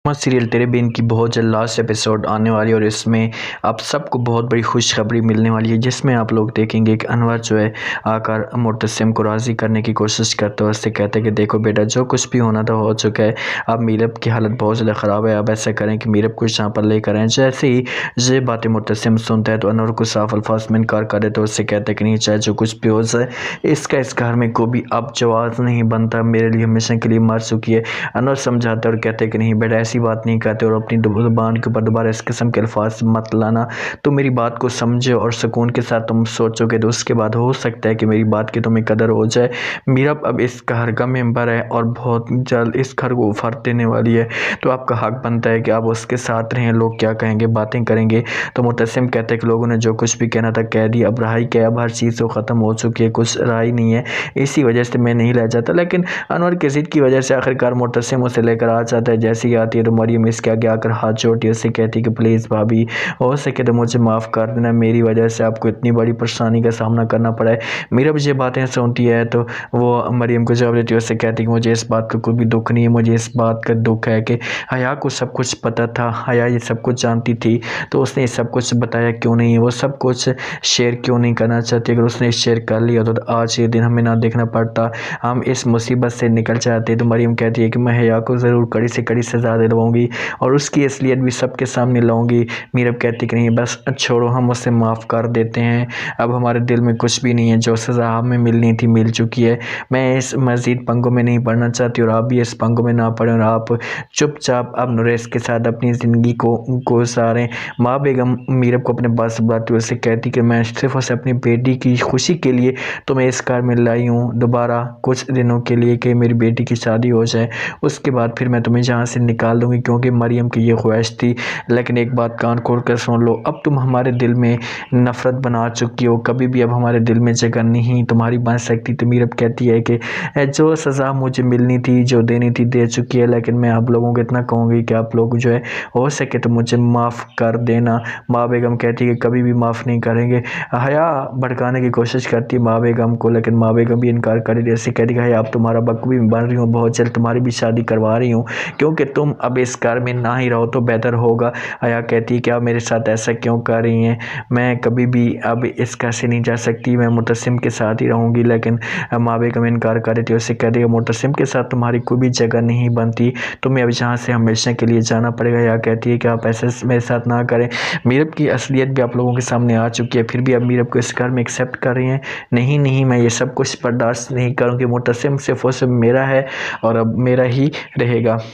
Serial تیرے بین کی بہت جلد لاسٹ ایپیسوڈ آنے والی ہے اور اس میں آپ سب کو بہت بڑی خوشخبری ملنے والی ہے، جس میں آپ لوگ دیکھیں گے کہ انور جو ہے آ کر معتصم کو راضی کرنے کی کوشش کرتا ہے، اس سے کہتے ہیں کہ دیکھو بیٹا جو کچھ بھی ہونا تھا ہو چکا ہے، اب میرب کی حالت بہت زیادہ خراب ہے، اب ایسا کریں کہ میرب کو یہاں پر لے کر آئیں۔ جیسے ہی یہ باتیں معتصم سنتا ہے تو انور کو صاف الفاظ میں انکار کر دیتا ہے، اس سے کہتے ہیں کہ نہیں چاہے جو کچھ بھی ہو جائے اس گھر میں کوئی اب جواز نہیں بنتا، میرے لیے ہمیشہ کے لیے مر چکی ہے۔ انور سمجھاتا ہے اور کہتے ہیں کہ نہیں بیٹا ایسی بات نہیں کہتے اور اپنی زبان کے اوپر دوبارہ اس قسم کے الفاظ مت لانا، تو میری بات کو سمجھے اور سکون کے ساتھ تم سوچو گے تو اس کے بعد ہو سکتا ہے کہ میری بات کی تمہیں قدر ہو جائے۔ میرب اب اس گھر کا ممبر ہے اور بہت جلد اس گھر کو افات دینے والی ہے، تو آپ کا حق بنتا ہے کہ آپ اس کے ساتھ رہیں، لوگ کیا کہیں گے باتیں کریں گے۔ تو معتصم کہتے ہیں کہ لوگوں نے جو کچھ بھی کہنا تھا کہہ دی، اب رہائی کیا، اب ہر چیز تو ختم ہو چکی ہے، کچھ رہائی نہیں ہے، اسی وجہ سے میں نہیں لے جاتا۔ لیکن انور کی ضد کی وجہ سے آخرکار معتصم اسے لے کر آ جاتا ہے۔ جیسے ہی آتی ہے تو مریم اس کے آگے آ کر ہاتھ جوڑتی ہے، اس سے کہتی ہے کہ پلیز بھابی ہو سکے تو مجھے معاف کر دینا، میری وجہ سے آپ کو اتنی بڑی پریشانی کا سامنا کرنا پڑا ہے۔ میرب یہ باتیں سنتی ہے تو وہ مریم کو جواب دیتی ہے، اس سے کہتی ہے کہ مجھے اس بات کا کوئی بھی دکھ نہیں ہے، مجھے اس بات کا دکھ ہے کہ حیا کو سب کچھ پتہ تھا، حیا یہ سب کچھ جانتی تھی تو اس نے یہ سب کچھ بتایا کیوں نہیں، وہ سب کچھ شیئر کیوں نہیں کرنا چاہتی، اگر اس نے شیئر کر لیا تو آج یہ دن ہمیں نہ دیکھنا پڑتا، ہم اس مصیبت سے نکل جاتے۔ تو مریم کہتی ہے کہ میں حیا کو ضرور کڑی سے کڑی سزا دلواؤں گی اور اس کی اصلیت بھی سب کے سامنے لاؤں گی۔ میرب کہتی کہ نہیں بس چھوڑو، ہم اسے معاف کر دیتے ہیں، اب ہمارے دل میں کچھ بھی نہیں ہے، جو سزا ہمیں ملنی تھی مل چکی ہے، میں اس مزید پنگوں میں نہیں پڑنا چاہتی اور آپ بھی اس پنگوں میں نہ پڑیں اور آپ چپ چاپ اب نریش کے ساتھ اپنی زندگی کو گزاریں۔ ماں بیگم میرب کو اپنے پاس بلاتی ہے، اسے کہتی کہ میں صرف اسے اپنی بیٹی کی خوشی کے لیے تمہیں اس گھر میں لائی ہوں، دوبارہ کچھ دنوں کے لیے کہ میری بیٹی کی شادی ہو جائے، اس کے بعد پھر میں تمہیں یہاں سے نکال دوں گی، کیونکہ مریم کی یہ خواہش تھی۔ لیکن ایک بات کان کھول کر سن لو، اب تم ہمارے دل میں نفرت بنا چکی ہو، کبھی بھی اب ہمارے دل میں جگہ نہیں تمہاری بن سکتی۔ تو میرب کہتی ہے کہ جو سزا مجھے ملنی تھی، جو دینی تھی دے چکی ہے، لیکن میں آپ لوگوں کو اتنا کہوں گی کہ آپ لوگ جو ہے ہو سکے تو مجھے معاف کر دینا۔ ماں بیگم کہتی ہے کہ کبھی بھی معاف نہیں کریں گے۔ حیا بھڑکانے کی کوشش کرتی ہے ماں بیگم کو، لیکن ماں بیگم بھی انکار کر دی، ایسے کہتی کہ حیا اب تمہارا بقوی بن رہی ہوں، بہت جلد تمہاری بھی شادی کروا رہی ہوں، کیونکہ تم اب اس گھر میں نہ ہی رہو تو بہتر ہوگا۔ حیا کہتی ہے کہ آپ میرے ساتھ ایسا کیوں کر رہی ہیں، میں کبھی بھی اب اس گھر سے نہیں جا سکتی، میں معتصم کے ساتھ ہی رہوں گی۔ لیکن ماں بیگم انکار کر دیتی ہے، اس سے کہتی ہے کہ معتصم کے ساتھ تمہاری کوئی بھی جگہ نہیں بنتی، تمہیں اب یہاں سے ہمیشہ کے لیے جانا پڑے گا۔ حیا کہتی ہے کہ آپ ایسے میرے ساتھ نہ کریں، میرب کی اصلیت بھی آپ لوگوں کے سامنے آ چکی ہے، پھر بھی اب میرب کو اس گھر میں ایکسیپٹ کر رہی ہیں، نہیں میں یہ سب کچھ برداشت نہیں کروں گی، معتصم صرف اور صرف میرا ہے اور اب میرا ہی رہے گا۔